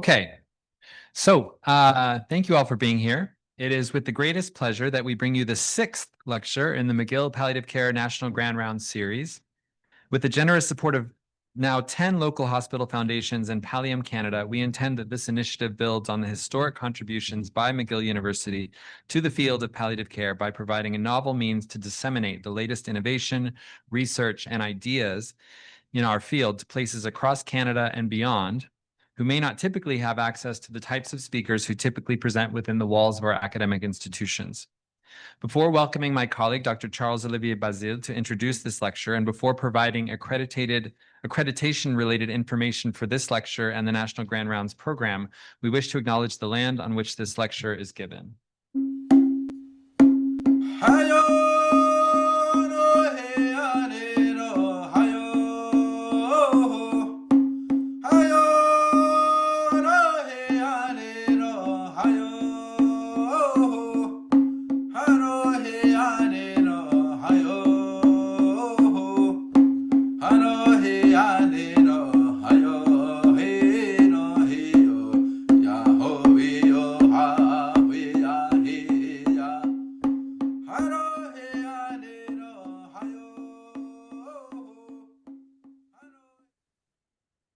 Okay, so thank you all for being here. It is with the greatest pleasure that we bring you the sixth lecture in the McGill Palliative Care National Grand Rounds series. With the generous support of now 10 local hospital foundations and Pallium Canada, we intend that this initiative builds on the historic contributions by McGill University to the field of palliative care by providing a novel means to disseminate the latest innovation, research, and ideas in our field to places across Canada and beyond, who may not typically have access to the types of speakers who typically present within the walls of our academic institutions. Before welcoming my colleague, Dr. Charles-Olivier Basile, to introduce this lecture, and before providing accreditation-related information for this lecture and the National Grand Rounds program, we wish to acknowledge the land on which this lecture is given.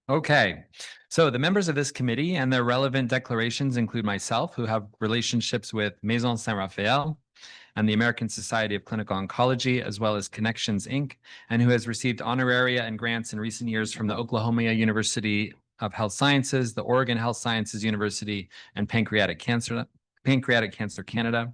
Okay, so the members of this committee and their relevant declarations include myself, who have relationships with Maison Saint-Raphael and the American Society of Clinical Oncology, as well as Connections, Inc., and who has received honoraria and grants in recent years from the Oklahoma University of Health Sciences, the Oregon Health Sciences University, and Pancreatic Cancer Canada.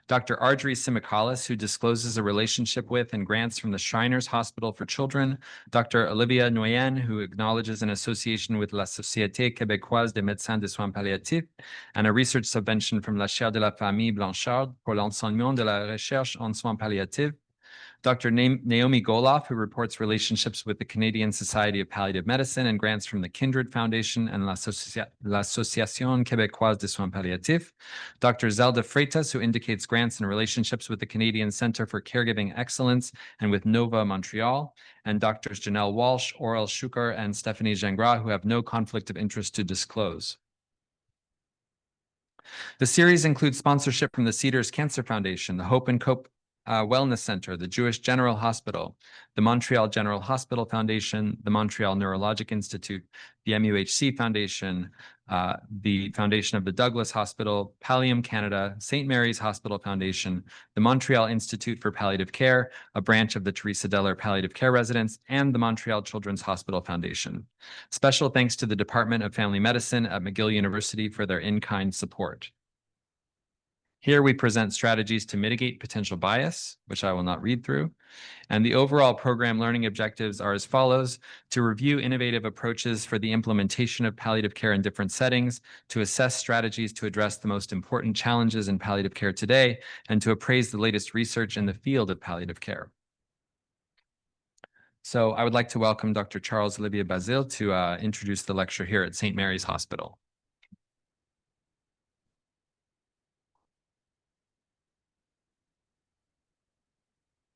Dr. Ardrey Simikalis, who discloses a relationship with and grants from the Shriners Hospital for Children. Dr. Olivia Nguyen, who acknowledges an association with La Société Québécoise des Médecins de Soins Palliatifs and a research subvention from La Chaire de la Famille Blanchard pour l'enseignement de la recherche en soins palliatifs. Dr. Naomi Goloff, who reports relationships with the Canadian Society of Palliative Medicine and grants from the Kindred Foundation and l'Association Québécoise des Soins Palliatifs. Dr. Zelda Freitas, who indicates grants and relationships with the Canadian Centre for Caregiving Excellence and with Nova Montreal. And Drs. Janelle Walsh, Aurel Shukar, and Stephanie Gingras, who have no conflict of interest to disclose. The series includes sponsorship from the Cedars Cancer Foundation, the Hope and Cope Wellness Center, the Jewish General Hospital, the Montreal General Hospital Foundation, the Montreal Neurologic Institute, the MUHC Foundation, the Foundation of the Douglas Hospital, Pallium Canada, St. Mary's Hospital Foundation, the Montreal Institute for Palliative Care, a branch of the Teresa Deller Palliative Care Residence, and the Montreal Children's Hospital Foundation. Special thanks to the Department of Family Medicine at McGill University for their in-kind support. Here we present strategies to mitigate potential bias, which I will not read through. And the overall program learning objectives are as follows: to review innovative approaches for the implementation of palliative care in different settings, to assess strategies to address the most important challenges in palliative care today, and to appraise the latest research in the field of palliative care. So I would like to welcome Dr. Charles-Olivier Basile to introduce the lecture here at St. Mary's Hospital.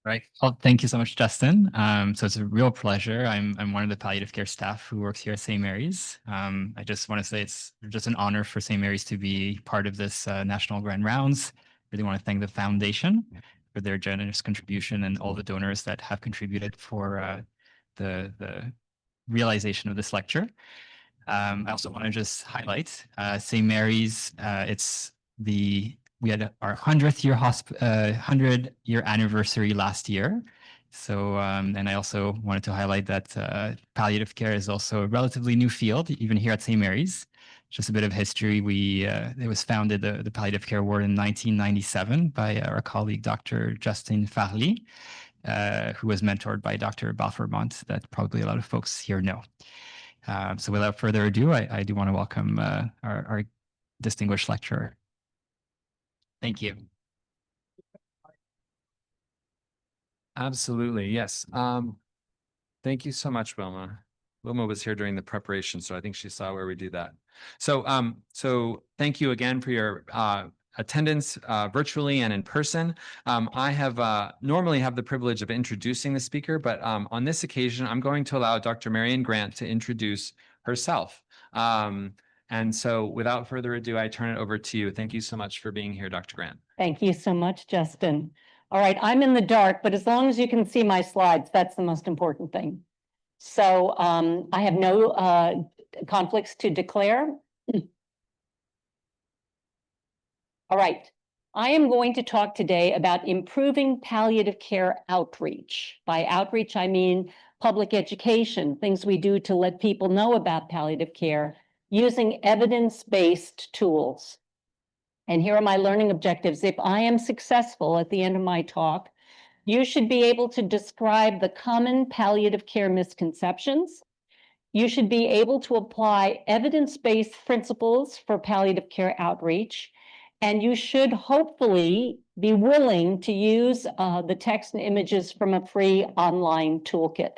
Right. Well, thank you so much, Justin. So it's a real pleasure. I'm one of the palliative care staff who works here at St. Mary's. I just want to say it's just an honor for St. Mary's to be part of this National Grand Rounds. Really want to thank the foundation for their generous contribution and all the donors that have contributed for the realization of this lecture. I also want to just highlight St. Mary's. We had our 100-year anniversary last year. So, and I also wanted to highlight that palliative care is also a relatively new field, even here at St. Mary's. Just a bit of history. It was founded, the Palliative Care Ward, in 1997 by our colleague, Dr. Justin Farley, who was mentored by Dr. Balfourmont, that probably a lot of folks here know. So without further ado, I do want to welcome our distinguished lecturer. Thank you. Absolutely, yes. Thank you so much, Wilma. Wilma was here during the preparation, so I think she saw where we do that. So, so thank you again for your attendance virtually and in person. I have normally have the privilege of introducing the speaker, but on this occasion, I'm going to allow Dr. Marian Grant to introduce herself. And so without further ado, I turn it over to you. Thank you so much for being here, Dr. Grant. Thank you so much, Justin. All right, I'm in the dark, but as long as you can see my slides, that's the most important thing. So I have no conflicts to declare. All right, I am going to talk today about improving palliative care outreach. By outreach, I mean public education, things we do to let people know about palliative care using evidence-based tools. And here are my learning objectives. If I am successful at the end of my talk, you should be able to describe the common palliative care misconceptions. You should be able to apply evidence-based principles for palliative care outreach. And you should hopefully be willing to use the text and images from a free online toolkit.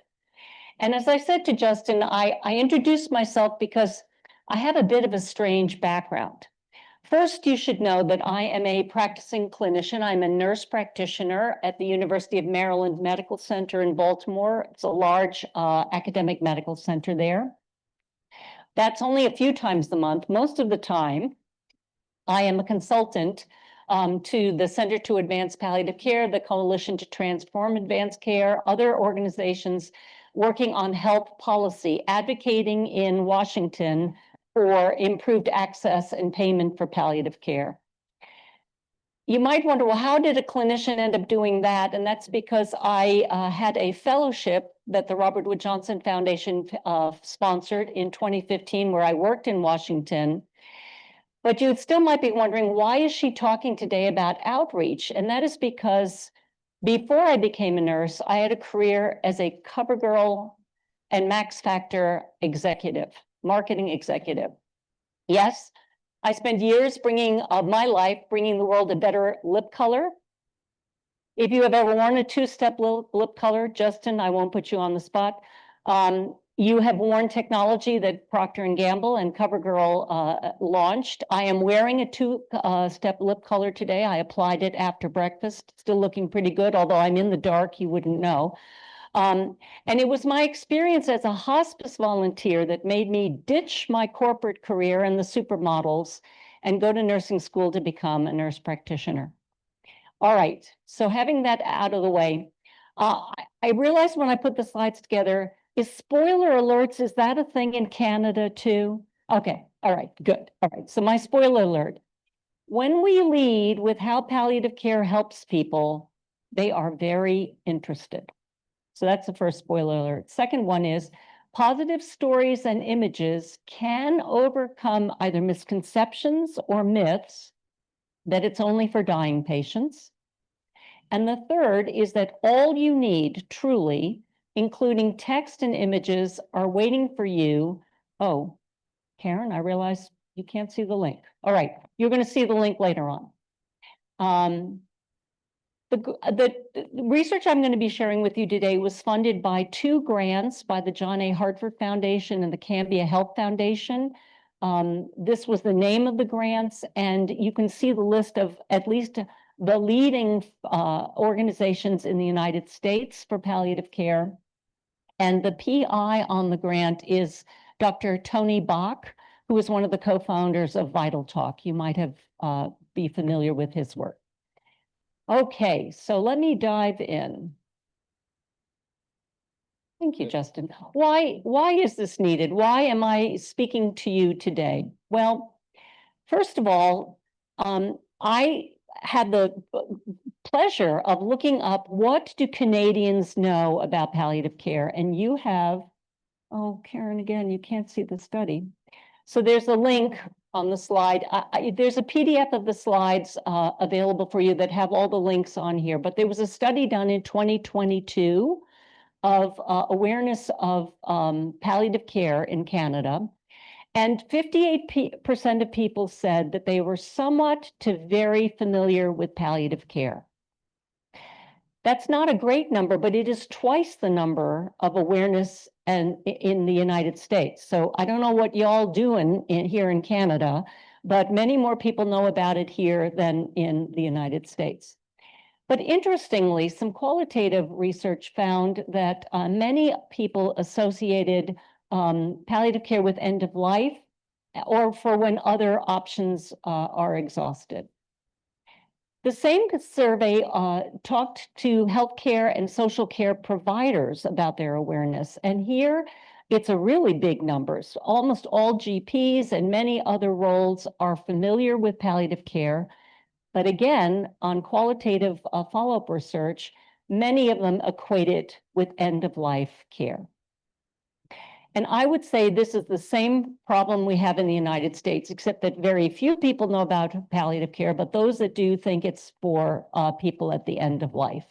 And as I said to Justin, I introduced myself because I have a bit of a strange background. First, you should know that I am a practicing clinician. I'm a nurse practitioner at the University of Maryland Medical Center in Baltimore. It's a large academic medical center there. That's only a few times a month. Most of the time, I am a consultant to the Center to Advance Palliative Care, the Coalition to Transform Advanced Care, other organizations working on health policy, advocating in Washington for improved access and payment for palliative care. You might wonder, well, how did a clinician end up doing that? And that's because I had a fellowship that the Robert Wood Johnson Foundation sponsored in 2015, where I worked in Washington. But you still might be wondering, why is she talking today about outreach? And that is because before I became a nurse, I had a career as a CoverGirl and Max Factor executive, marketing executive. Yes, I spent years bringing the world a better lip color. If you have ever worn a two-step lip color, Justin, I won't put you on the spot. You have worn technology that Procter & Gamble and CoverGirl launched. I am wearing a two-step lip color today. I applied it after breakfast, still looking pretty good, although I'm in the dark, you wouldn't know. And it was my experience as a hospice volunteer that made me ditch my corporate career and the supermodels and go to nursing school to become a nurse practitioner. All right, so having that out of the way, I realized when I put the slides together, is spoiler alerts, is that a thing in Canada too? Okay, all right, good. All right, so my spoiler alert. When we lead with how palliative care helps people, they are very interested. So that's the first spoiler alert. Second one is positive stories and images can overcome either misconceptions or myths that it's only for dying patients. And the third is that all you need truly, including text and images, are waiting for you. Oh, Karen, I realize you can't see the link. All right, you're going to see the link later on. The research I'm going to be sharing with you today was funded by 2 grants by the John A. Hartford Foundation and the Cambia Health Foundation. This was the name of the grants, and you can see the list of at least the leading organizations in the United States for palliative care. And the PI on the grant is Dr. Tony Bach, who is one of the co-founders of Vital Talk. You might have be familiar with his work. Okay, so let me dive in. Thank you, Justin. Why is this needed? Why am I speaking to you today? Well, first of all, I had the pleasure of looking up what do Canadians know about palliative care, and you have, oh, Karen, again, you can't see the study. So there's a link on the slide. There's a PDF of the slides available for you that have all the links on here, but there was a study done in 2022 of awareness of palliative care in Canada. And 58% of people said that they were somewhat to very familiar with palliative care. That's not a great number, but it is twice the number of awareness in the United States. So I don't know what y'all doing here in Canada, but many more people know about it here than in the United States. But interestingly, some qualitative research found that many people associated palliative care with end of life or for when other options are exhausted. The same survey talked to healthcare and social care providers about their awareness. And here it's a really big numbers. Almost all GPs and many other roles are familiar with palliative care. But again, on qualitative follow-up research, many of them equate it with end-of-life care. And I would say this is the same problem we have in the United States, except that very few people know about palliative care, but those that do think it's for people at the end of life.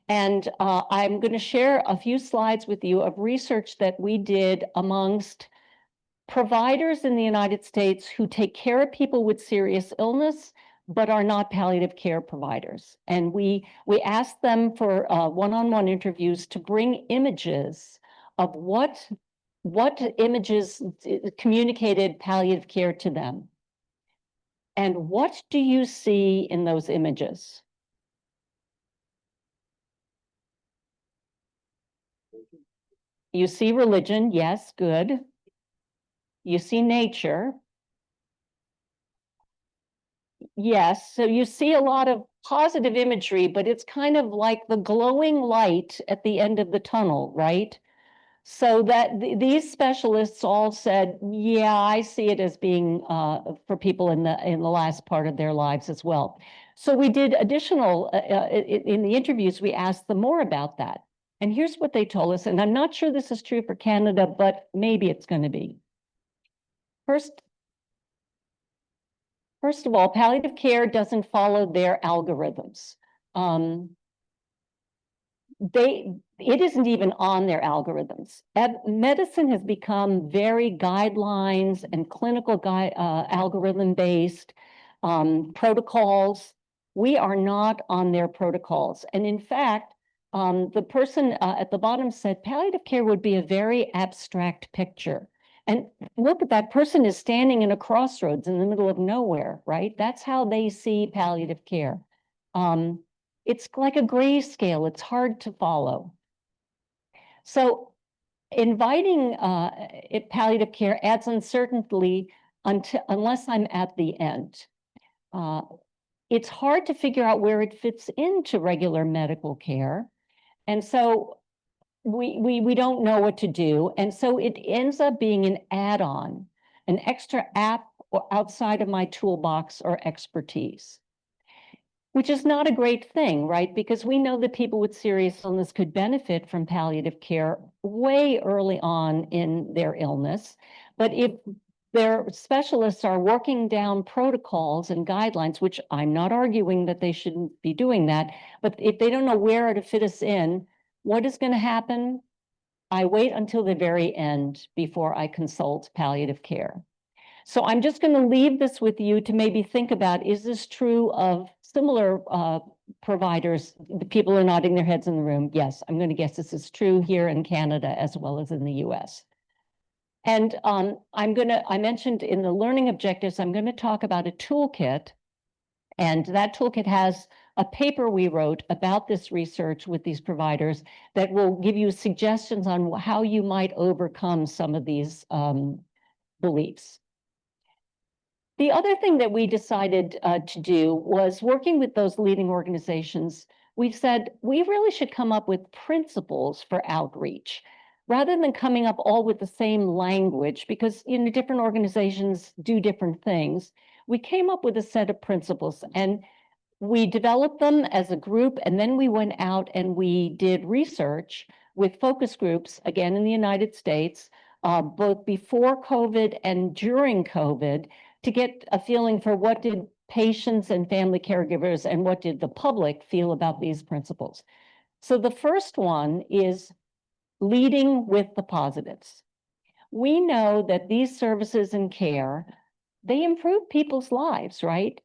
And I'm going to share a few slides with you of research that we did amongst providers in the United States who take care of people with serious illness, but are not palliative care providers. And we asked them for one-on-one interviews to bring images of what images communicated palliative care to them. And what do you see in those images? You see religion, yes, good. You see nature. Yes, so you see a lot of positive imagery, but it's kind of like the glowing light at the end of the tunnel, right? So that these specialists all said, yeah, I see it as being for people in the last part of their lives as well. So we did additional, in the interviews, we asked them more about that. And here's what they told us, and I'm not sure this is true for Canada, but maybe it's going to be. First of all, palliative care doesn't follow their algorithms. It isn't even on their algorithms. Medicine has become very guidelines and clinical algorithm based protocols. We are not on their protocols. And in fact, the person at the bottom said palliative care would be a very abstract picture. And look at that person is standing in a crossroads in the middle of nowhere, right? That's how they see palliative care. It's like a grayscale. It's hard to follow. So inviting palliative care adds uncertainty unless I'm at the end. It's hard to figure out where it fits into regular medical care. And so we don't know what to do. And so it ends up being an add-on, an extra app or outside of my toolbox or expertise, which is not a great thing, right? Because we know that people with serious illness could benefit from palliative care way early on in their illness. But if their specialists are working down protocols and guidelines, which I'm not arguing that they shouldn't be doing that, but if they don't know where to fit us in, what is going to happen? I wait until the very end before I consult palliative care. So I'm just going to leave this with you to maybe think about, is this true of similar providers? The people are nodding their heads in the room. Yes, I'm going to guess this is true here in Canada as well as in the US. And I mentioned in the learning objectives, I'm going to talk about a toolkit. And that toolkit has a paper we wrote about this research with these providers that will give you suggestions on how you might overcome some of these beliefs. The other thing that we decided to do was working with those leading organizations. We've said we really should come up with principles for outreach rather than coming up all with the same language, because different organizations do different things. We came up with a set of principles and we developed them as a group, and then we went out and we did research with focus groups, again in the United States, both before COVID and during COVID, to get a feeling for what did patients and family caregivers and what did the public feel about these principles. So the first one is leading with the positives. We know that these services and care, they improve people's lives, right?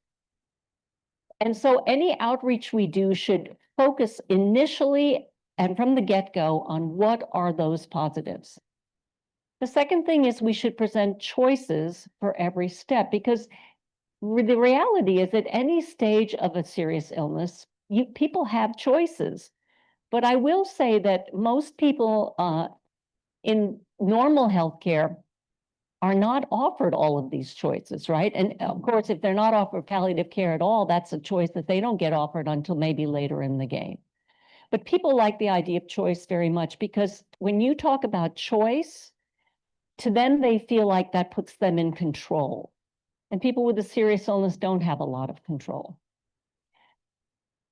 And so any outreach we do should focus initially and from the get-go on what are those positives. The second thing is we should present choices for every step, because the reality is at any stage of a serious illness, people have choices. But I will say that most people in normal healthcare are not offered all of these choices, right? And of course, if they're not offered palliative care at all, that's a choice that they don't get offered until maybe later in the game. But people like the idea of choice very much because when you talk about choice, to them, they feel like that puts them in control. And people with a serious illness don't have a lot of control.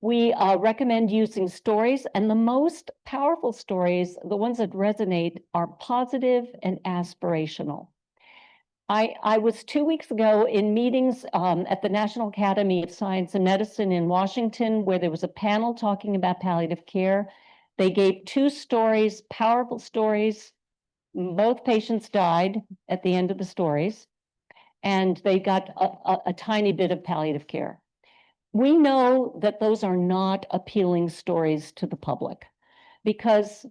We recommend using stories, and the most powerful stories, the ones that resonate, are positive and aspirational. I was 2 weeks ago in meetings at the National Academy of Science and Medicine in Washington, where there was a panel talking about palliative care. They gave 2 stories, powerful stories. Both patients died at the end of the stories, and they got a tiny bit of palliative care. We know that those are not appealing stories to the public because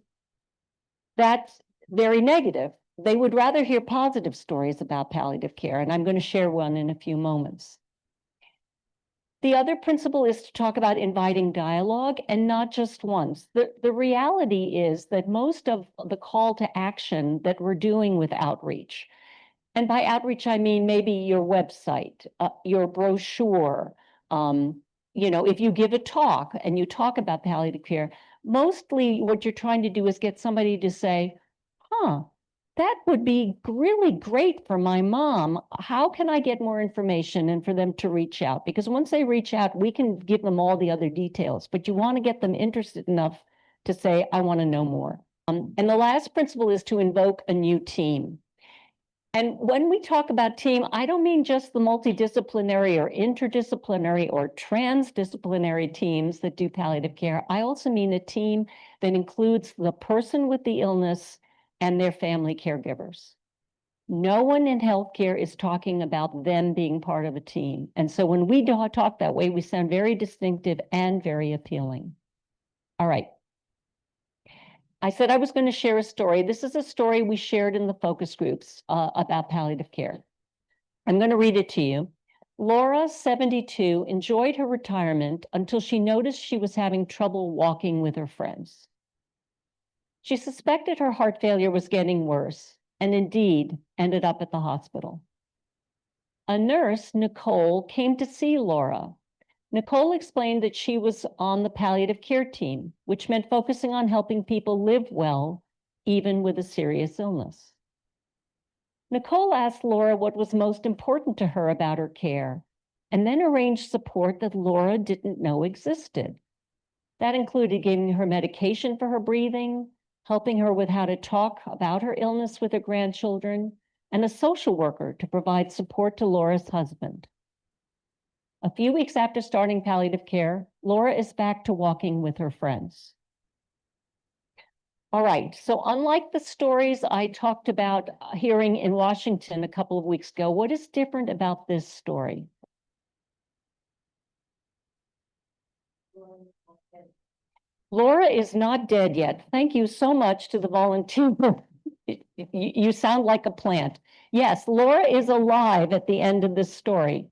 that's very negative. They would rather hear positive stories about palliative care, and I'm going to share one in a few moments. The other principle is to talk about inviting dialogue, and not just once. The reality is that most of the call to action that we're doing with outreach, and by outreach, I mean maybe your website, your brochure, if you give a talk and you talk about palliative care, mostly what you're trying to do is get somebody to say, that would be really great for my mom. How can I get more information, and for them to reach out? Because once they reach out, we can give them all the other details, but you want to get them interested enough to say, I want to know more. And the last principle is to invoke a new team. And when we talk about team, I don't mean just the multidisciplinary or interdisciplinary or transdisciplinary teams that do palliative care. I also mean a team that includes the person with the illness and their family caregivers. No one in healthcare is talking about them being part of a team. And so when we talk that way, we sound very distinctive and very appealing. All right. I said I was going to share a story. This is a story we shared in the focus groups about palliative care. I'm going to read it to you. Laura, 72, enjoyed her retirement until she noticed she was having trouble walking with her friends. She suspected her heart failure was getting worse, and indeed ended up at the hospital. A nurse, Nicole, came to see Laura. Nicole explained that she was on the palliative care team, which meant focusing on helping people live well, even with a serious illness. Nicole asked Laura what was most important to her about her care, and then arranged support that Laura didn't know existed. That included giving her medication for her breathing, helping her with how to talk about her illness with her grandchildren, and a social worker to provide support to Laura's husband. A few weeks after starting palliative care, Laura is back to walking with her friends. All right, so unlike the stories I talked about hearing in Washington a couple of weeks ago, what is different about this story? Laura is not dead yet. Thank you so much to the volunteer. You sound like a plant. Yes, Laura is alive at the end of this story.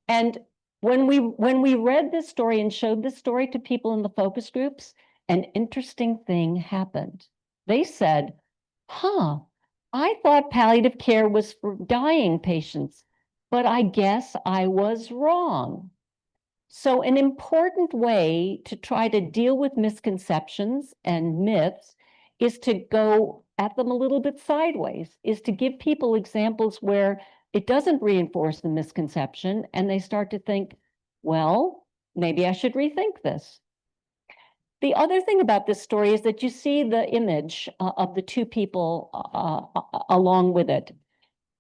And when we read this story and showed this story to people in the focus groups, an interesting thing happened. They said, I thought palliative care was for dying patients, but I guess I was wrong. So an important way to try to deal with misconceptions and myths is to go at them a little bit sideways, is to give people examples where it doesn't reinforce the misconception and they start to think, well, maybe I should rethink this. The other thing about this story is that you see the image of the 2 people along with it.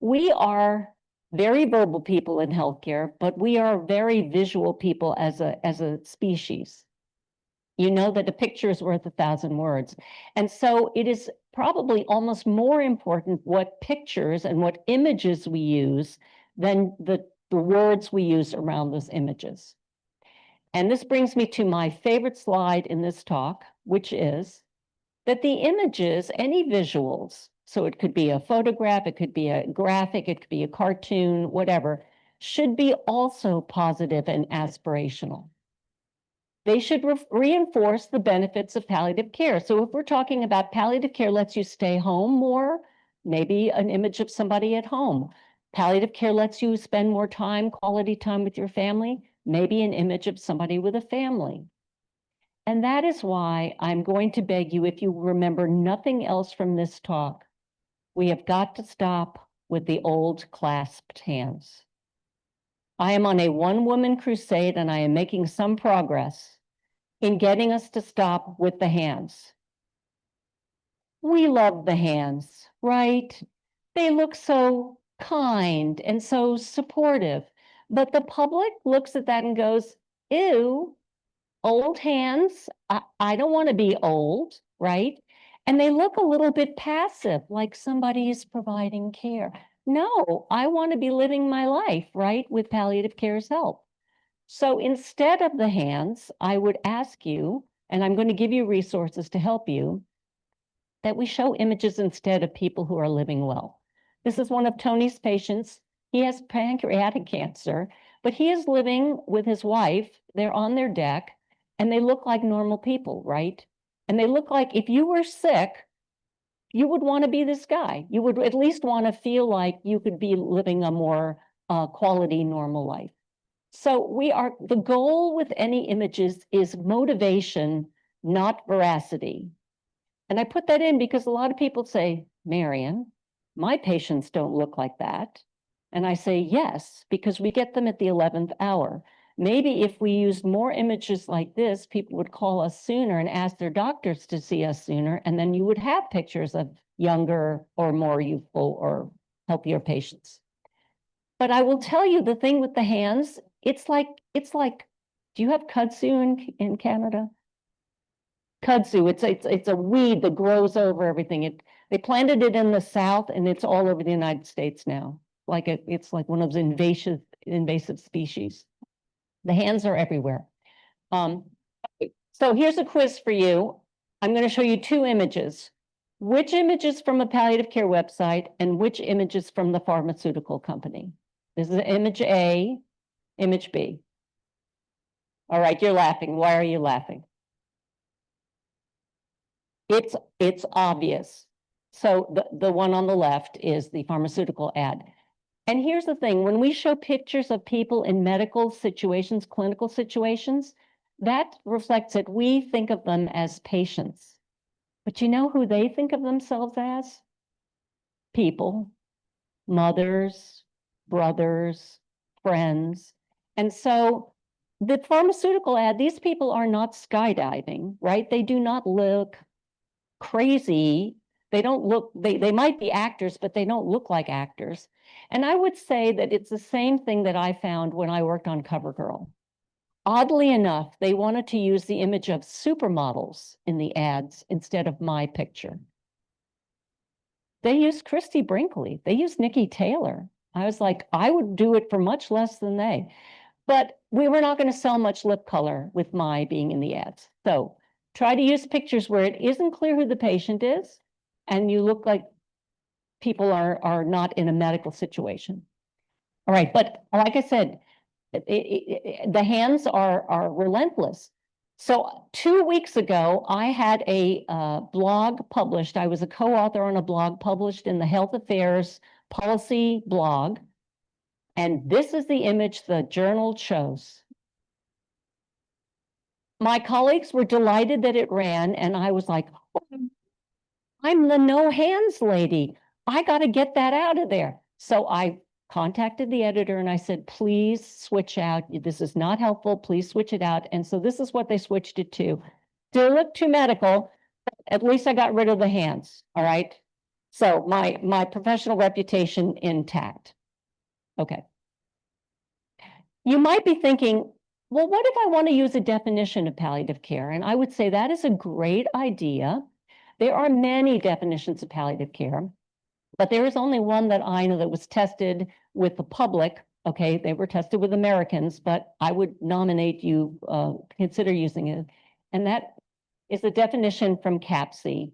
We are very verbal people in healthcare, but we are very visual people as a species. You know that a picture is worth 1,000 words. And so it is probably almost more important what pictures and what images we use than the words we use around those images. And this brings me to my favorite slide in this talk, which is that the images, any visuals, so it could be a photograph, it could be a graphic, it could be a cartoon, whatever, should be also positive and aspirational. They should reinforce the benefits of palliative care. So if we're talking about palliative care lets you stay home more, maybe an image of somebody at home. Palliative care lets you spend more time, quality time with your family, maybe an image of somebody with a family. And that is why I'm going to beg you, if you remember nothing else from this talk, we have got to stop with the old clasped hands. I am on a one-woman crusade, and I am making some progress in getting us to stop with the hands. We love the hands, right? They look so kind and so supportive, but the public looks at that and goes, ew, old hands. I don't want to be old, right? And they look a little bit passive, like somebody is providing care. No, I want to be living my life, right, with palliative care's help. So instead of the hands, I would ask you, and I'm going to give you resources to help you, that we show images instead of people who are living well. This is one of Tony's patients. He has pancreatic cancer, but he is living with his wife. They're on their deck, and they look like normal people, right? And they look like if you were sick, you would want to be this guy. You would at least want to feel like you could be living a more quality, normal life. So the goal with any images is motivation, not veracity. And I put that in because a lot of people say, Marian, my patients don't look like that. And I say, yes, because we get them at the 11th hour. Maybe if we used more images like this, people would call us sooner and ask their doctors to see us sooner. And then you would have pictures of younger or more youthful or healthier patients. But I will tell you the thing with the hands, it's like, do you have kudzu in Canada? Kudzu, it's a weed that grows over everything. They planted it in the South, and it's all over the United States now. It's like one of those invasive species. The hands are everywhere. So here's a quiz for you. I'm going to show you two images. Which images from a palliative care website and which images from the pharmaceutical company? This is image A, image B. All right, you're laughing. Why are you laughing? It's obvious. So the one on the left is the pharmaceutical ad. And here's the thing, when we show pictures of people in medical situations, clinical situations, that reflects that we think of them as patients. But you know who they think of themselves as? People, mothers, brothers, friends. And so the pharmaceutical ad, these people are not skydiving, right? They do not look crazy. They don't look, they might be actors, but they don't look like actors. And I would say that it's the same thing that I found when I worked on CoverGirl. Oddly enough, they wanted to use the image of supermodels in the ads instead of my picture. They used Christy Brinkley. They used Nikki Taylor. I was like, I would do it for much less than they. But we were not going to sell much lip color with my being in the ads. So try to use pictures where it isn't clear who the patient is, and you look like people are not in a medical situation. All right, but like I said, the hands are relentless. So 2 weeks ago, I had a blog published. I was a co-author on a blog published in the Health Affairs Policy blog. And this is the image the journal chose. My colleagues were delighted that it ran, and I was like, oh, I'm the no hands lady. I got to get that out of there. So I contacted the editor and I said, please switch out. This is not helpful. Please switch it out. And so this is what they switched it to. Still look too medical. At least I got rid of the hands. All right. So my professional reputation intact. Okay. You might be thinking, well, what if I want to use a definition of palliative care? And I would say that is a great idea. There are many definitions of palliative care, but there is only one that I know that was tested with the public. Okay, they were tested with Americans, but I would nominate you, consider using it. And that is a definition from CAPC.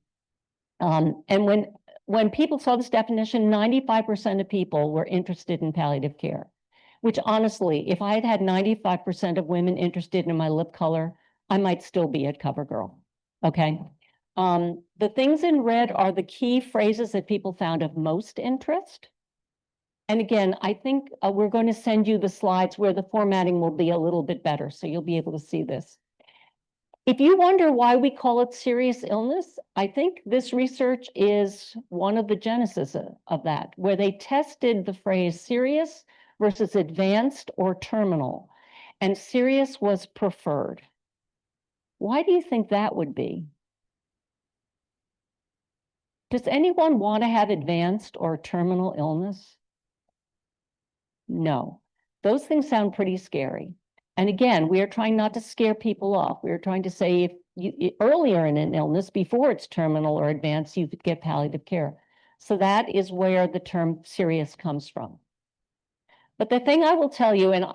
And when people saw this definition, 95% of people were interested in palliative care. Which honestly, if I had had 95% of women interested in my lip color, I might still be at CoverGirl, okay? The things in red are the key phrases that people found of most interest. And again, I think we're going to send you the slides where the formatting will be a little bit better, so you'll be able to see this. If you wonder why we call it serious illness, I think this research is one of the genesis of that, where they tested the phrase serious versus advanced or terminal, and serious was preferred. Why do you think that would be? Does anyone want to have advanced or terminal illness? No. Those things sound pretty scary. And again, we are trying not to scare people off. We are trying to say if you earlier in an illness, before it's terminal or advanced, you could get palliative care. So that is where the term serious comes from. But the thing I will tell you, and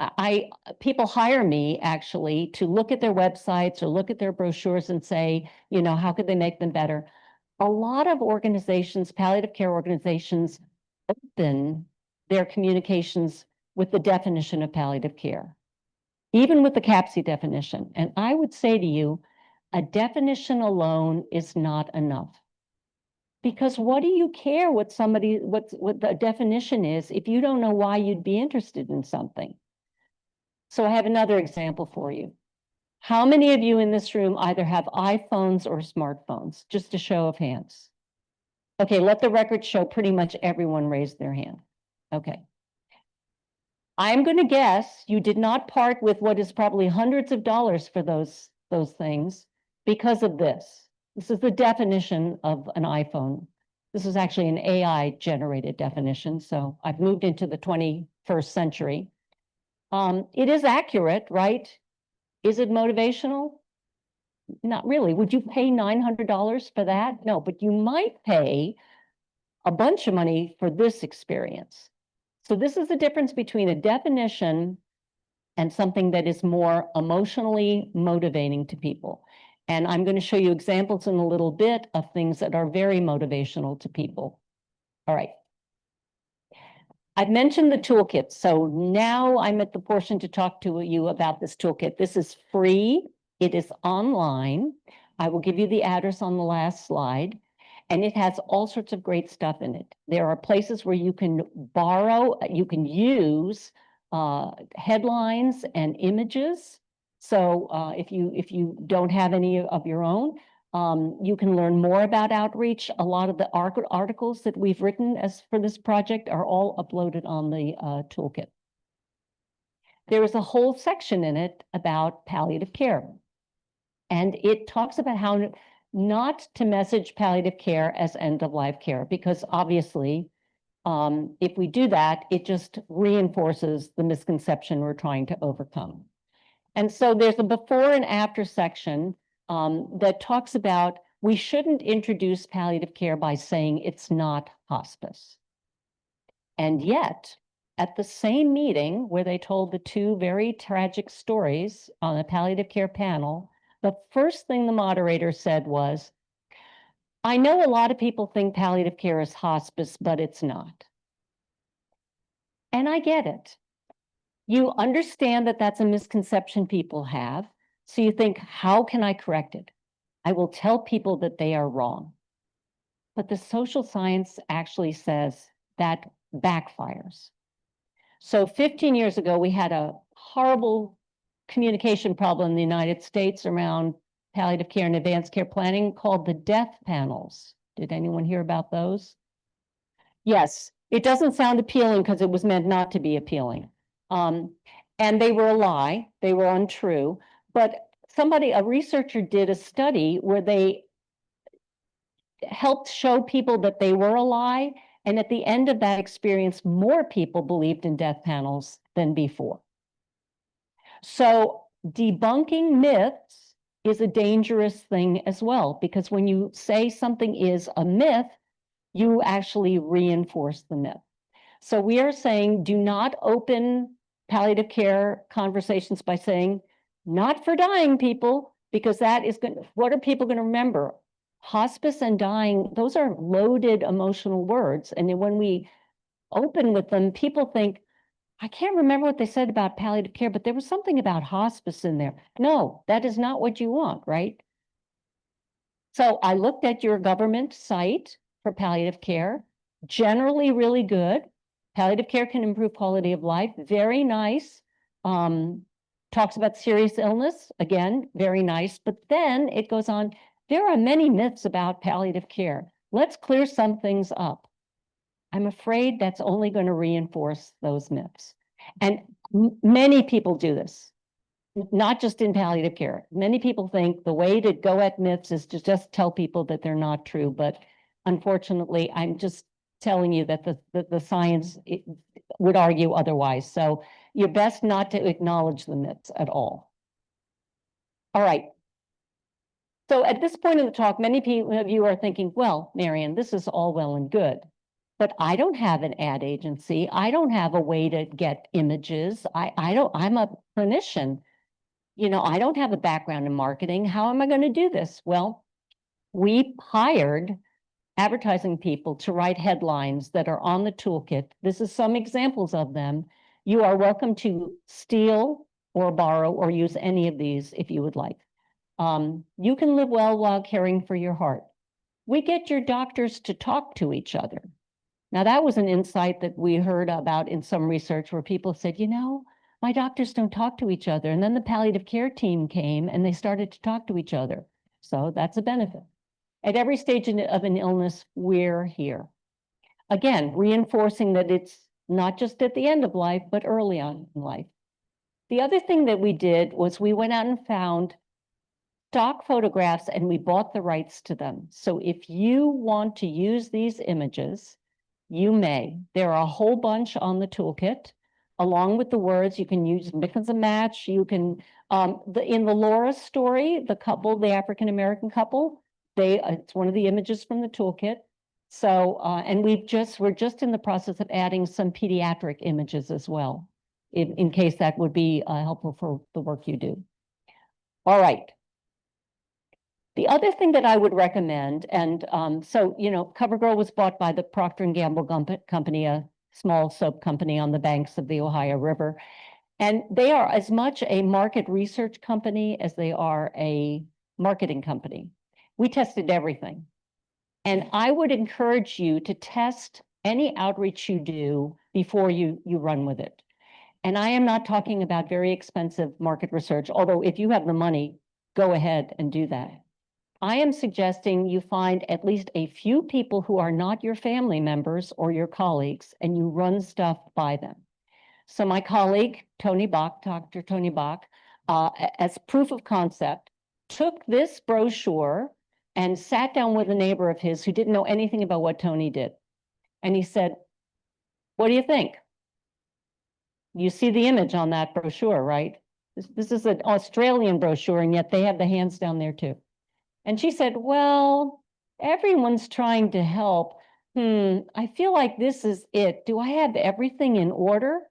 people hire me actually to look at their websites or look at their brochures and say, you know, how could they make them better? A lot of organizations, palliative care organizations, open their communications with the definition of palliative care, even with the CAPC definition. And I would say to you, a definition alone is not enough. Because what do you care what the definition is if you don't know why you'd be interested in something? So I have another example for you. How many of you in this room either have iPhones or smartphones? Just a show of hands. Okay, let the record show pretty much everyone raised their hand. Okay. I'm going to guess you did not part with what is probably hundreds of dollars for those things because of this. This is the definition of an iPhone. This is actually an AI generated definition. So I've moved into the 21st century. It is accurate, right? Is it motivational? Not really. Would you pay $900 for that? No, but you might pay a bunch of money for this experience. So this is the difference between a definition and something that is more emotionally motivating to people. And I'm going to show you examples in a little bit of things that are very motivational to people. All right. I've mentioned the toolkit. So now I'm at the portion to talk to you about this toolkit. This is free. It is online. I will give you the address on the last slide. And it has all sorts of great stuff in it. There are places where you can borrow, you can use headlines and images. So if you don't have any of your own, you can learn more about outreach. A lot of the articles that we've written for this project are all uploaded on the toolkit. There is a whole section in it about palliative care. And it talks about how not to message palliative care as end-of-life care, because obviously, if we do that, it just reinforces the misconception we're trying to overcome. And so there's a before and after section that talks about we shouldn't introduce palliative care by saying it's not hospice. And yet, at the same meeting where they told the two very tragic stories on a palliative care panel, the first thing the moderator said was, I know a lot of people think palliative care is hospice, but it's not. And I get it. You understand that that's a misconception people have. So you think, how can I correct it? I will tell people that they are wrong. But the social science actually says that backfires. So 15 years ago, we had a horrible communication problem in the United States around palliative care and advanced care planning called the death panels. Did anyone hear about those? Yes, it doesn't sound appealing because it was meant not to be appealing. And they were a lie, they were untrue, but a researcher did a study where they helped show people that they were a lie. And at the end of that experience, more people believed in death panels than before. So debunking myths is a dangerous thing as well, because when you say something is a myth, you actually reinforce the myth. So we are saying, do not open palliative care conversations by saying, not for dying people, because that is going to, what are people going to remember? Hospice and dying, those are loaded emotional words. And then when we open with them, people think, I can't remember what they said about palliative care, but there was something about hospice in there. No, that is not what you want, right? So I looked at your government site for palliative care, generally really good. Palliative care can improve quality of life, very nice. Talks about serious illness, again, very nice. But then it goes on, there are many myths about palliative care. Let's clear some things up. I'm afraid that's only going to reinforce those myths. And many people do this, not just in palliative care. Many people think the way to go at myths is to just tell people that they're not true. But unfortunately, I'm just telling you that the science would argue otherwise. So you're best not to acknowledge the myths at all. All right. So at this point in the talk, many of you are thinking, well, Marian, this is all well and good, but I don't have an ad agency. I don't have a way to get images. I'm a clinician. You know, I don't have a background in marketing. How am I going to do this? Well, we hired advertising people to write headlines that are on the toolkit. This is some examples of them. You are welcome to steal or borrow or use any of these if you would like. You can live well while caring for your heart. We get your doctors to talk to each other. Now, that was an insight that we heard about in some research where people said, you know, my doctors don't talk to each other. And then the palliative care team came and they started to talk to each other. So that's a benefit. At every stage of an illness, we're here. Again, reinforcing that it's not just at the end of life, but early on in life. The other thing that we did was we went out and found stock photographs and we bought the rights to them. So if you want to use these images, you may. There are a whole bunch on the toolkit. Along with the words, you can use mix and match. You can, in the Laura story, the couple, the African-American couple, it's one of the images from the toolkit. So, and we're just in the process of adding some pediatric images as well, in case that would be helpful for the work you do. All right. The other thing that I would recommend, and so, you know, CoverGirl was bought by the Procter & Gamble company, a small soap company on the banks of the Ohio River. And they are as much a market research company as they are a marketing company. We tested everything. And I would encourage you to test any outreach you do before you run with it. And I am not talking about very expensive market research, although if you have the money, go ahead and do that. I am suggesting you find at least a few people who are not your family members or your colleagues, and you run stuff by them. So my colleague, Tony Bach, Dr. Tony Bach, as proof of concept, took this brochure and sat down with a neighbor of his who didn't know anything about what Tony did. And he said, what do you think? You see the image on that brochure, right? This is an Australian brochure, and yet they have the hands down there too. And she said, well, everyone's trying to help. I feel like this is it. Do I have everything in order?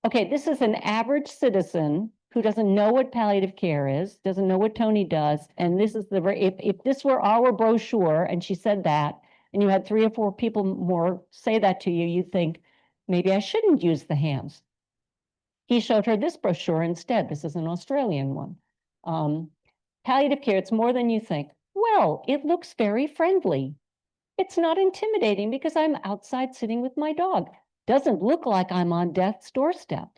Okay, this is an average citizen who doesn't know what palliative care is, doesn't know what Tony does. And this is if this were our brochure and she said that, and you had 3 or 4 people more say that to you, you'd think, maybe I shouldn't use the hands. He showed her this brochure instead. This is an Australian one. Palliative care, it's more than you think. Well, it looks very friendly. It's not intimidating because I'm outside sitting with my dog. Doesn't look like I'm on death's doorstep.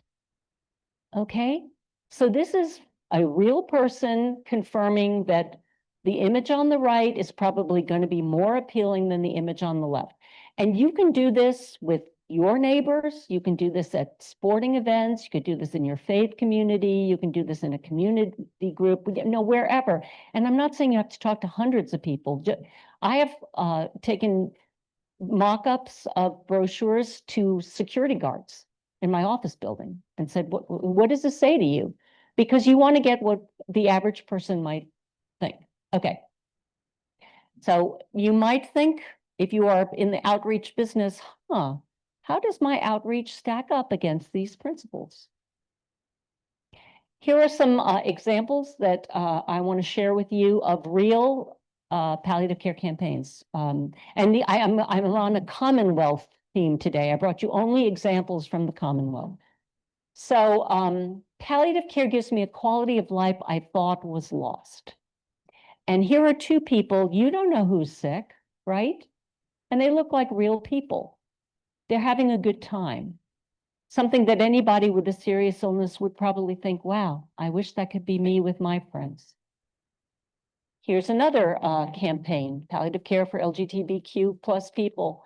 Okay, so this is a real person confirming that the image on the right is probably going to be more appealing than the image on the left. And you can do this with your neighbors. You can do this at sporting events. You could do this in your faith community. You can do this in a community group, wherever. And I'm not saying you have to talk to hundreds of people. I have taken mock-ups of brochures to security guards in my office building and said, what does this say to you? Because you want to get what the average person might think. Okay. So you might think, if you are in the outreach business, how does my outreach stack up against these principles? Here are some examples that I want to share with you of real palliative care campaigns. I'm on a Commonwealth theme today. I brought you only examples from the Commonwealth. So palliative care gives me a quality of life I thought was lost. And here are two people, you don't know who's sick, right? And they look like real people. They're having a good time. Something that anybody with a serious illness would probably think, wow, I wish that could be me with my friends. Here's another campaign, palliative care for LGBTQ plus people.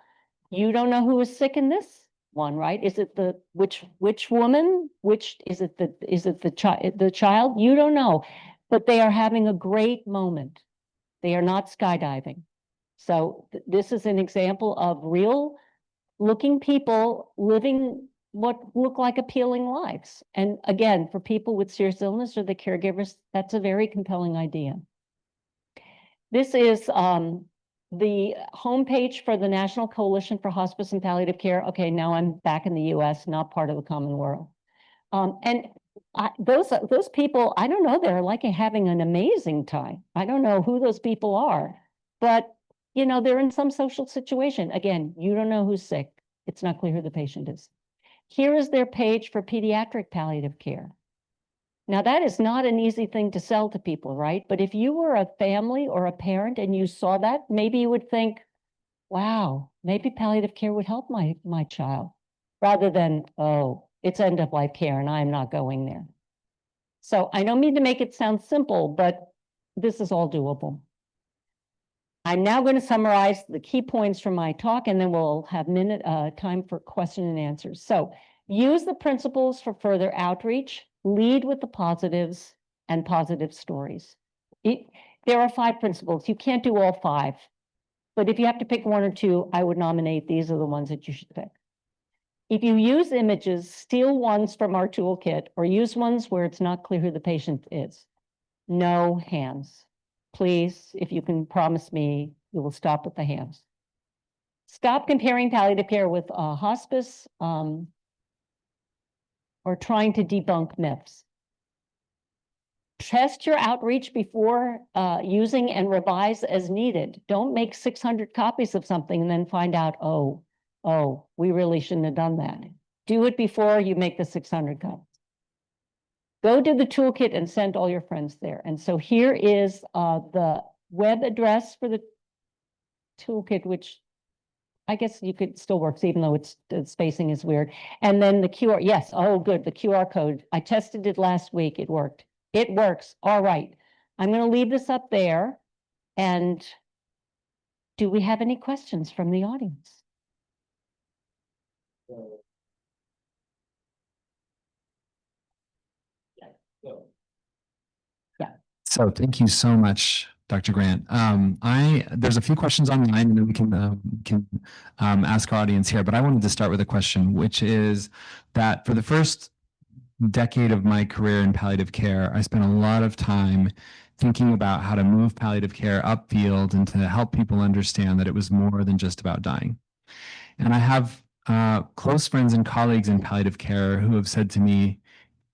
You don't know who is sick in this one, right? Is it the which woman? Which is it the child? You don't know, but they are having a great moment. They are not skydiving. So this is an example of real looking people living what look like appealing lives. And again, for people with serious illness or the caregivers, that's a very compelling idea. This is the homepage for the National Coalition for Hospice and Palliative Care. Okay, now I'm back in the US, not part of the common world. And those people, I don't know, they're like having an amazing time. I don't know who those people are, but you know, they're in some social situation. Again, you don't know who's sick. It's not clear who the patient is. Here is their page for pediatric palliative care. Now, that is not an easy thing to sell to people, right? But if you were a family or a parent and you saw that, maybe you would think, wow, maybe palliative care would help my child, rather than, oh, it's end-of-life care and I'm not going there. So I don't mean to make it sound simple, but this is all doable. I'm now going to summarize the key points from my talk, and then we'll have time for question and answers. So use the principles for further outreach, lead with the positives and positive stories. There are 5 principles. You can't do all 5, but if you have to pick 1 or 2, I would nominate these are the ones that you should pick. If you use images, steal ones from our toolkit or use ones where it's not clear who the patient is. No hands. Please, if you can promise me, you will stop with the hands. Stop comparing palliative care with hospice or trying to debunk myths. Test your outreach before using and revise as needed. Don't make 600 copies of something and then find out, oh, we really shouldn't have done that. Do it before you make the 600 copies. Go to the toolkit and send all your friends there. And so here is the web address for the toolkit, which I guess you could still works, even though the spacing is weird. And then the QR, yes, oh, good, the QR code. I tested it last week, it worked. It works, all right. I'm gonna leave this up there. And do we have any questions from the audience? So thank you so much, Dr. Grant. There's a few questions online, and then we can ask our audience here. But I wanted to start with a question, which is that for the first decade of my career in palliative care, I spent a lot of time thinking about how to move palliative care upfield and to help people understand that it was more than just about dying. And I have close friends and colleagues in palliative care who have said to me,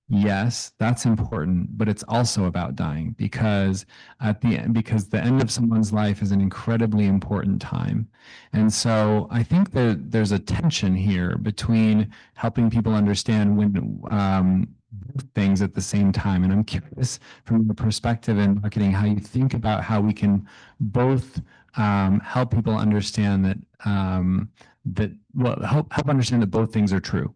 yes, that's important, but it's also about dying, because the end of someone's life is an incredibly important time. And so I think that there's a tension here between helping people understand when things at the same time. And I'm curious from your perspective in marketing, how you think about how we can both help people understand that help understand that both things are true.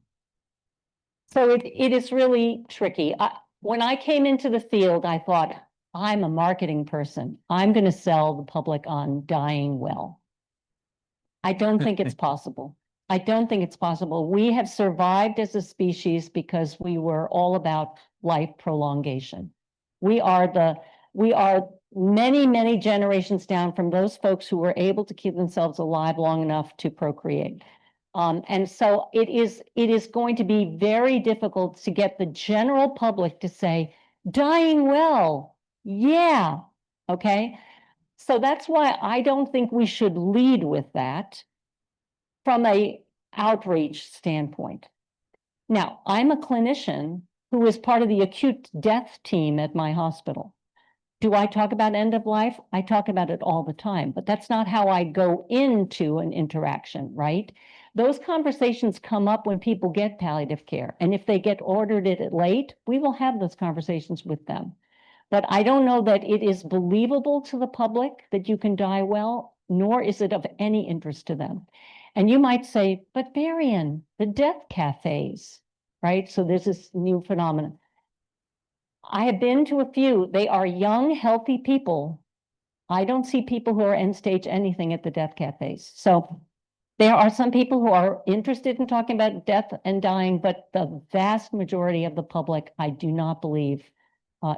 So it is really tricky. When I came into the field, I thought, I'm a marketing person. I'm going to sell the public on dying well. I don't think it's possible. I don't think it's possible. We have survived as a species because we were all about life prolongation. We are many, many generations down from those folks who were able to keep themselves alive long enough to procreate. And so it is going to be very difficult to get the general public to say, dying well, yeah, okay? So that's why I don't think we should lead with that from a outreach standpoint. Now, I'm a clinician who is part of the acute death team at my hospital. Do I talk about end of life? I talk about it all the time, but that's not how I go into an interaction, right? Those conversations come up when people get palliative care. And if they get ordered it late, we will have those conversations with them. But I don't know that it is believable to the public that you can die well, nor is it of any interest to them. And you might say, but Marian, the death cafes, right? So there's this new phenomenon. I have been to a few. They are young, healthy people. I don't see people who are end stage anything at the death cafes. So there are some people who are interested in talking about death and dying, but the vast majority of the public, I do not believe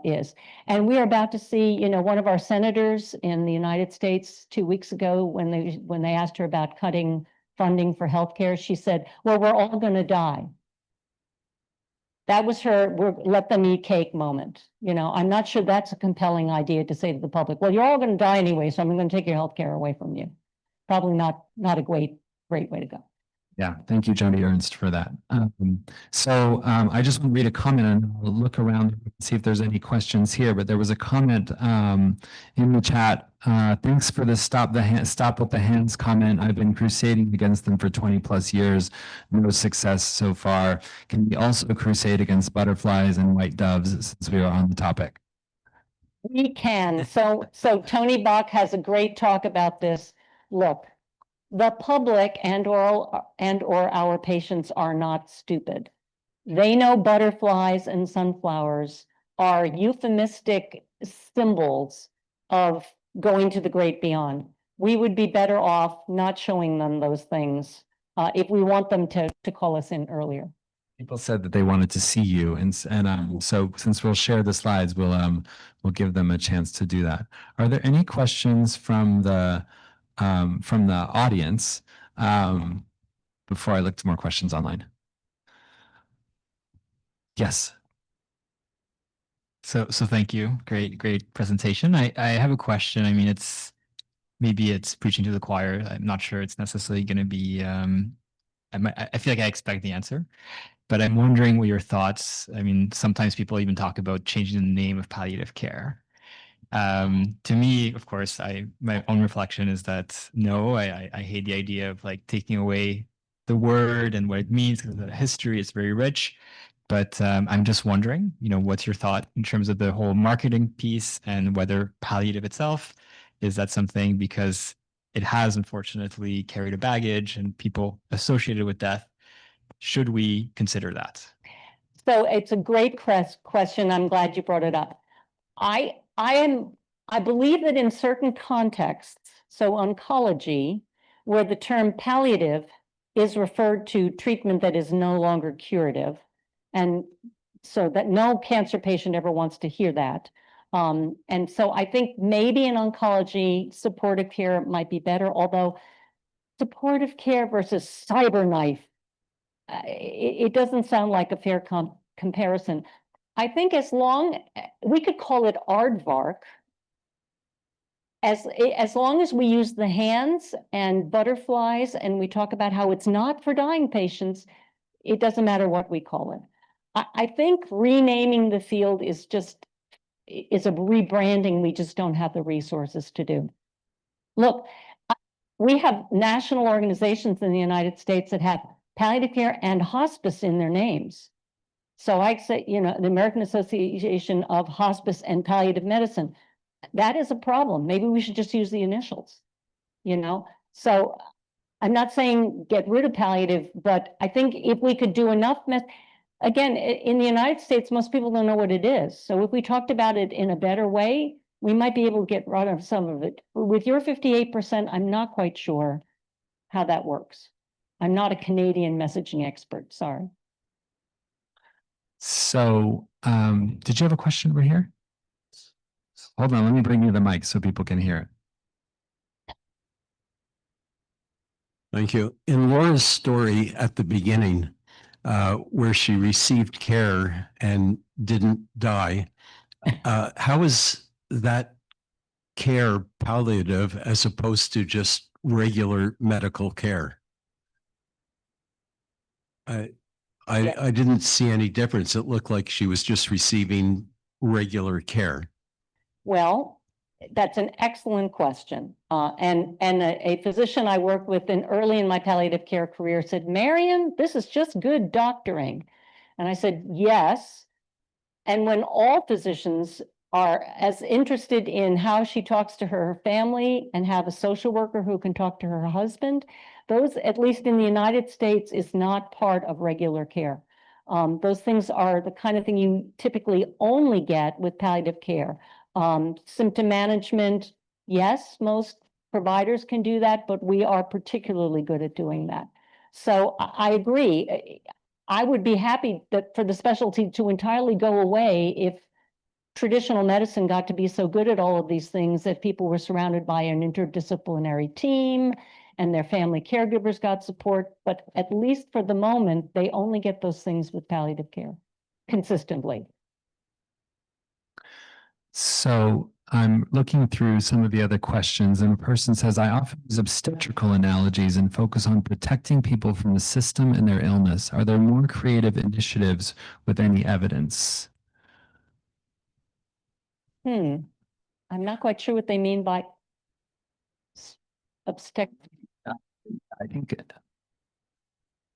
is. And we're about to see, you know, one of our senators in the United States 2 weeks ago, when they asked her about cutting funding for healthcare, she said, well, we're all going to die. That was her let them eat cake moment. You know, I'm not sure that's a compelling idea to say to the public, well, you're all going to die anyway, so I'm going to take your health care away from you. Probably not a great way to go. Yeah, thank you, Jody Ernst, for that. I just want to read a comment and I'll look around and see if there's any questions here. But there was a comment in the chat. Thanks for the stop with the hands comment. I've been crusading against them for 20 plus years. No success so far. Can we also crusade against butterflies and white doves since we are on the topic? We can. So Tony Bach has a great talk about this. Look, the public and or our patients are not stupid. They know butterflies and sunflowers are euphemistic symbols of going to the great beyond. We would be better off not showing them those things if we want them to call us in earlier. People said that they wanted to see you, and so since we'll share the slides, we'll give them a chance to do that. Are there any questions from the audience before I look to more questions online? Yes. So thank you. Great presentation. I have a question. I mean, maybe it's preaching to the choir. I'm not sure it's necessarily going to be, I feel like I expect the answer, but I'm wondering what your thoughts. I mean, sometimes people even talk about changing the name of palliative care. To me, of course, my own reflection is that no, I hate the idea of like taking away the word and what it means, because the history is very rich. But I'm just wondering, you know, what's your thought in terms of the whole marketing piece and whether palliative itself, is that something, because it has unfortunately carried a baggage and people associated with death, should we consider that? So it's a great question. I'm glad you brought it up. I believe that in certain contexts, so oncology, where the term palliative is referred to treatment that is no longer curative, and so that no cancer patient ever wants to hear that. And so I think maybe in oncology, supportive care might be better, although supportive care versus cyberknife, it doesn't sound like a fair comparison. I think as long, we could call it aardvark, as long as we use the hands and butterflies and we talk about how it's not for dying patients, it doesn't matter what we call it. I think renaming the field is a rebranding we just don't have the resources to do. Look, we have national organizations in the United States that have palliative care and hospice in their names. So I say, you know, the American Association of Hospice and Palliative Medicine, that is a problem. Maybe we should just use the initials, you know? So I'm not saying get rid of palliative, but I think if we could do enough, again, in the United States, most people don't know what it is. So if we talked about it in a better way, we might be able to get rid of some of it. With your 58%, I'm not quite sure how that works. I'm not a Canadian messaging expert, sorry. So, did you have a question over here? Hold on, let me bring you the mic so people can hear it. Thank you. In Laura's story at the beginning, where she received care and didn't die, how is that care palliative as opposed to just regular medical care? I didn't see any difference. It looked like she was just receiving regular care. Well, that's an excellent question. And a physician I worked with early in my palliative care career said, Marian, this is just good doctoring. And I said, yes. And when all physicians are as interested in how she talks to her family and have a social worker who can talk to her husband. Those, at least in the United States, is not part of regular care. Those things are the kind of thing you typically only get with palliative care. Symptom management, yes, most providers can do that, but we are particularly good at doing that. So I agree. I would be happy that for the specialty to entirely go away if traditional medicine got to be so good at all of these things that people were surrounded by an interdisciplinary team and their family caregivers got support. But at least for the moment, they only get those things with palliative care consistently. So I'm looking through some of the other questions, and a person says, I often use obstetrical analogies and focus on protecting people from the system and their illness. Are there more creative initiatives with any evidence? I'm not quite sure what they mean by obstetric. I think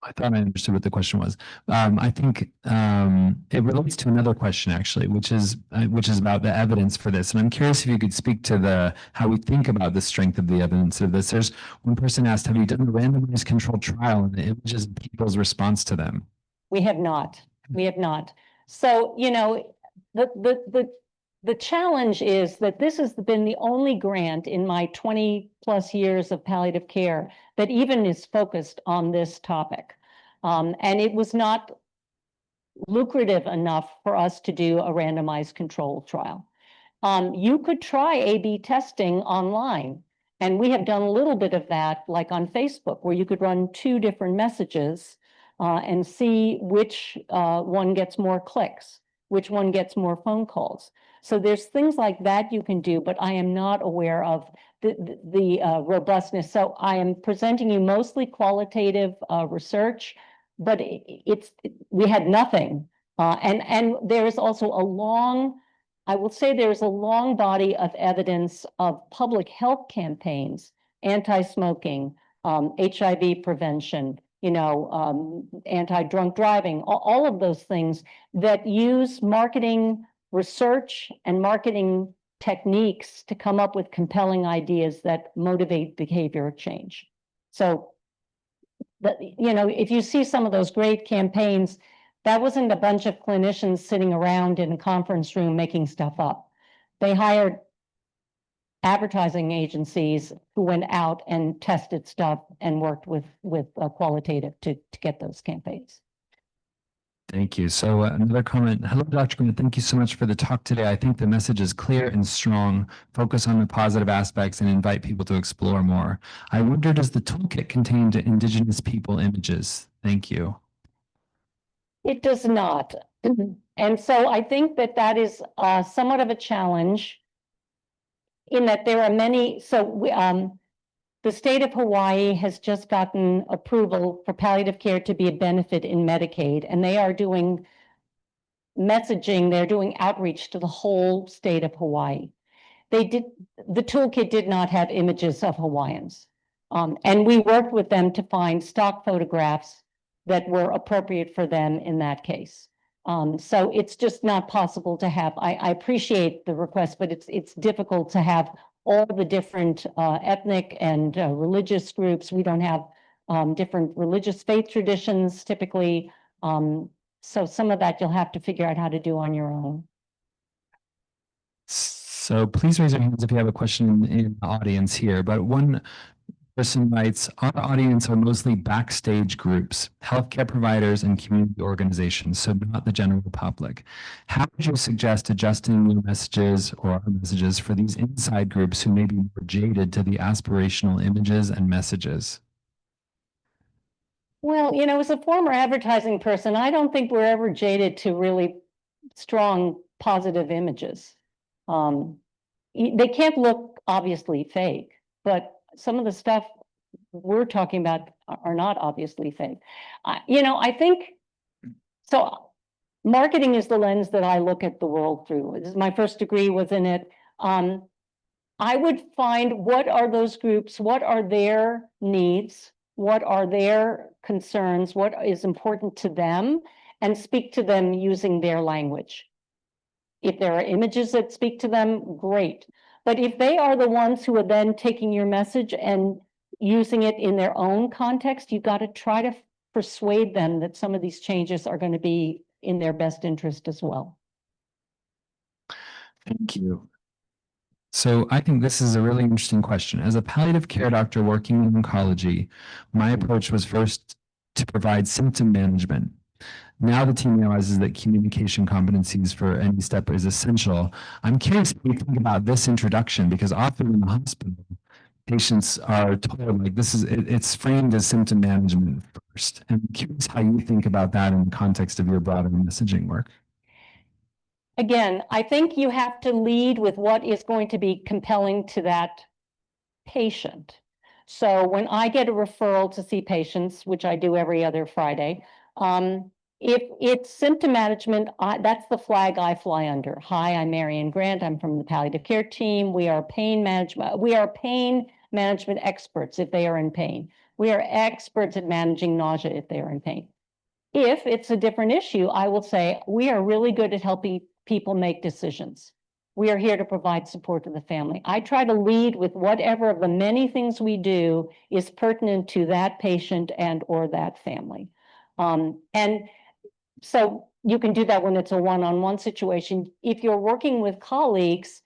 I thought I understood what the question was. I think it relates to another question actually, which is about the evidence for this. And I'm curious if you could speak to how we think about the strength of the evidence of this. There's one person asked, have you done a randomized controlled trial and the images of people's response to them? We have not. We have not. So, you know, the challenge is that this has been the only grant in my 20 plus years of palliative care that even is focused on this topic. And it was not lucrative enough for us to do a randomized control trial. You could try A/B testing online. And we have done a little bit of that, like on Facebook, where you could run 2 different messages and see which one gets more clicks, which one gets more phone calls. So there's things like that you can do, but I am not aware of the robustness. So I am presenting you mostly qualitative research, but we had nothing. And there is also I will say there's a long body of evidence of public health campaigns, anti-smoking, HIV prevention, anti-drunk driving, all of those things that use marketing research and marketing techniques to come up with compelling ideas that motivate behavior change. So, if you see some of those great campaigns, that wasn't a bunch of clinicians sitting around in a conference room making stuff up. They hired advertising agencies who went out and tested stuff and worked with qualitative to get those campaigns. Thank you. So another comment. Hello, Dr. Green. Thank you so much for the talk today. I think the message is clear and strong. Focus on the positive aspects and invite people to explore more. I wonder, does the toolkit contain Indigenous people images? Thank you. It does not. And so I think that is somewhat of a challenge in that there are many. So the state of Hawaii has just gotten approval for palliative care to be a benefit in Medicaid, and they are doing messaging, they're doing outreach to the whole state of Hawaii. The toolkit did not have images of Hawaiians. And we worked with them to find stock photographs that were appropriate for them in that case. So it's just not possible to have, I appreciate the request, but it's difficult to have all the different ethnic and religious groups. We don't have different religious faith traditions typically. So some of that you'll have to figure out how to do on your own. So please raise your hands if you have a question in the audience here. But one person writes, our audience are mostly backstage groups, healthcare providers and community organizations, so not the general public. How would you suggest adjusting your messages or our messages for these inside groups who may be more jaded to the aspirational images and messages? Well, as a former advertising person, I don't think we're ever jaded to really strong positive images. They can't look obviously fake, but some of the stuff we're talking about are not obviously fake. I think, so marketing is the lens that I look at the world through. My first degree was in it. I would find what are those groups, what are their needs, what are their concerns, what is important to them, and speak to them using their language. If there are images that speak to them, great. But if they are the ones who are then taking your message and using it in their own context, you got to try to persuade them that some of these changes are going to be in their best interest as well. Thank you. So I think this is a really interesting question. As a palliative care doctor working in oncology, my approach was first to provide symptom management. Now the team realizes that communication competencies for any step is essential. I'm curious what you think about this introduction, because often in the hospital, patients are told like it's framed as symptom management first. And I'm curious how you think about that in the context of your broader messaging work. Again, I think you have to lead with what is going to be compelling to that patient. So when I get a referral to see patients, which I do every other Friday, if it's symptom management, that's the flag I fly under. Hi, I'm Marian Grant. I'm from the palliative care team. We are pain management. We are pain management experts if they are in pain. We are experts at managing nausea if they are in pain. If it's a different issue, I will say we are really good at helping people make decisions. We are here to provide support to the family. I try to lead with whatever of the many things we do is pertinent to that patient and or that family. And so you can do that when it's a one-on-one situation. If you're working with colleagues,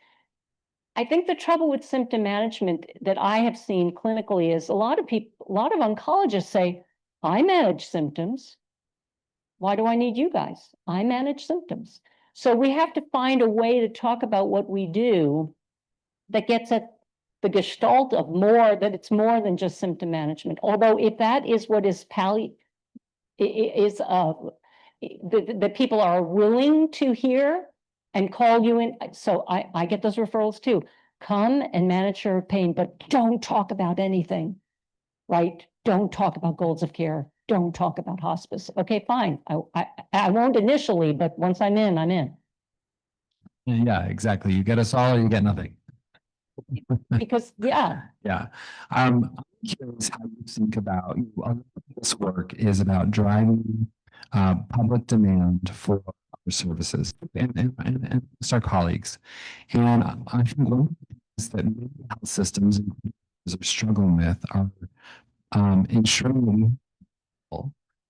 I think the trouble with symptom management that I have seen clinically is a lot of oncologists say, I manage symptoms. Why do I need you guys? I manage symptoms. So we have to find a way to talk about what we do that gets at the gestalt of more, that it's more than just symptom management. Although if that is what is that people are willing to hear and call you in. So I get those referrals too. Come and manage your pain, but don't talk about anything, right? Don't talk about goals of care. Don't talk about hospice. Okay, fine. I won't initially, but once I'm in, I'm in. Yeah, exactly. You get us all or you get nothing. Because, yeah. Yeah. I'm curious how you think about this work is about driving public demand for our services and our colleagues. And I think one of the things that many health systems are struggling with are ensuring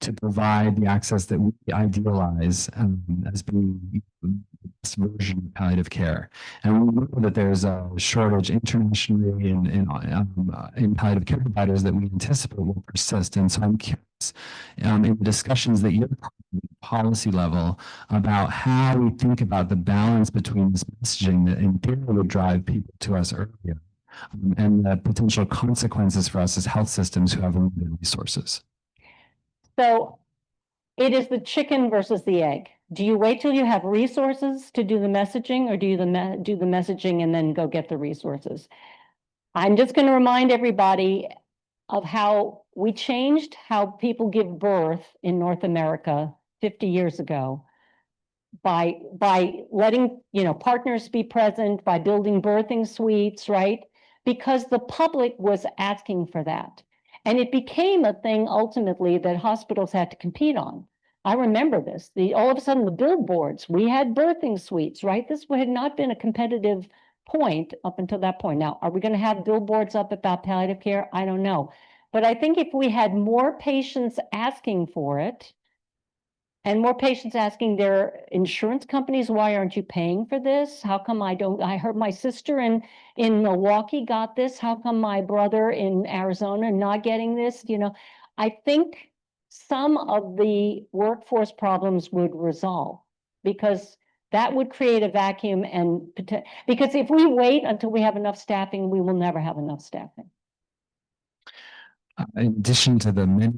to provide the access that we idealize as being the best version of palliative care. And we know that there's a shortage internationally in palliative care providers that we anticipate will persist. And so I'm curious in the discussions that you're policy level about how we think about the balance between this messaging that in theory would drive people to us earlier and the potential consequences for us as health systems who have limited resources. So it is the chicken versus the egg. Do you wait till you have resources to do the messaging, or do you do the messaging and then go get the resources? I'm just going to remind everybody of how we changed how people give birth in North America 50 years ago by letting, partners be present, by building birthing suites, right? Because the public was asking for that. And it became a thing ultimately that hospitals had to compete on. I remember this. All of a sudden, the billboards, we had birthing suites, right? This had not been a competitive point up until that point. Now, are we going to have billboards up about palliative care? I don't know. But I think if we had more patients asking for it, and more patients asking their insurance companies, why aren't you paying for this? How come I heard my sister in Milwaukee got this. How come my brother in Arizona not getting this? I think some of the workforce problems would resolve, because that would create a vacuum, because if we wait until we have enough staffing, we will never have enough staffing. In addition to the many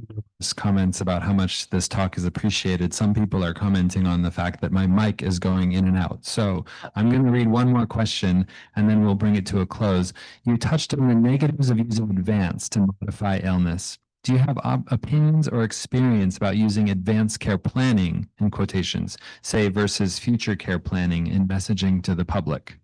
comments about how much this talk is appreciated, some people are commenting on the fact that my mic is going in and out. So I'm going to read one more question and then we'll bring it to a close. You touched on the negatives of using advance to modify illness. Do you have opinions or experience about using advanced care planning, in quotations, say, versus future care planning in messaging to the public?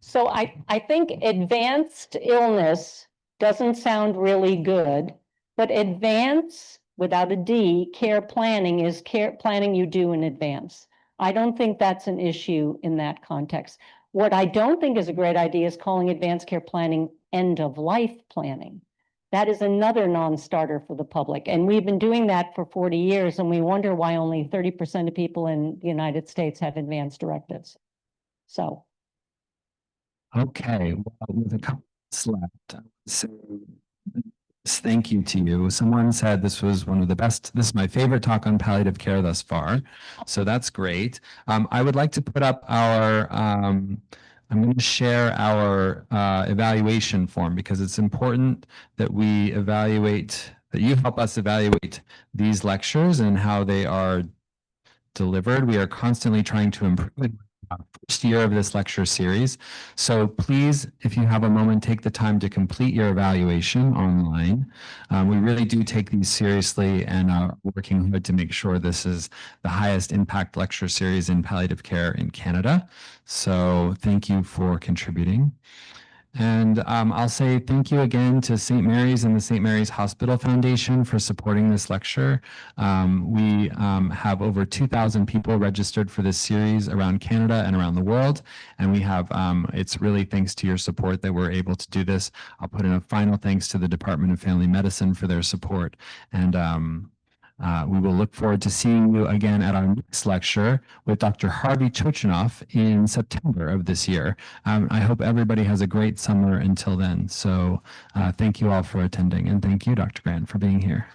So I think advanced illness doesn't sound really good, but advance, without a D, care planning is care planning you do in advance. I don't think that's an issue in that context. What I don't think is a great idea is calling advanced care planning end-of-life planning. That is another non-starter for the public. And we've been doing that for 40 years, and we wonder why only 30% of people in the United States have advanced directives. So. Okay, well, with a couple left, I would say thank you to you. Someone said this was one of the best, this is my favorite talk on palliative care thus far. So that's great. I would like to put up our, I'm going to share our evaluation form because it's important that we evaluate, that you help us evaluate these lectures and how they are delivered. We are constantly trying to improve first year of this lecture series. So please, if you have a moment, take the time to complete your evaluation online. We really do take these seriously and are working hard to make sure this is the highest impact lecture series in palliative care in Canada. So thank you for contributing. And I'll say thank you again to St. Mary's and the St. Mary's Hospital Foundation for supporting this lecture. We have over 2,000 people registered for this series around Canada and around the world. And we have, it's really thanks to your support that we're able to do this. I'll put in a final thanks to the Department of Family Medicine for their support. And we will look forward to seeing you again at our next lecture with Dr. Harvey Chochinoff in September of this year. I hope everybody has a great summer until then. So thank you all for attending, and thank you, Dr. Grant, for being here.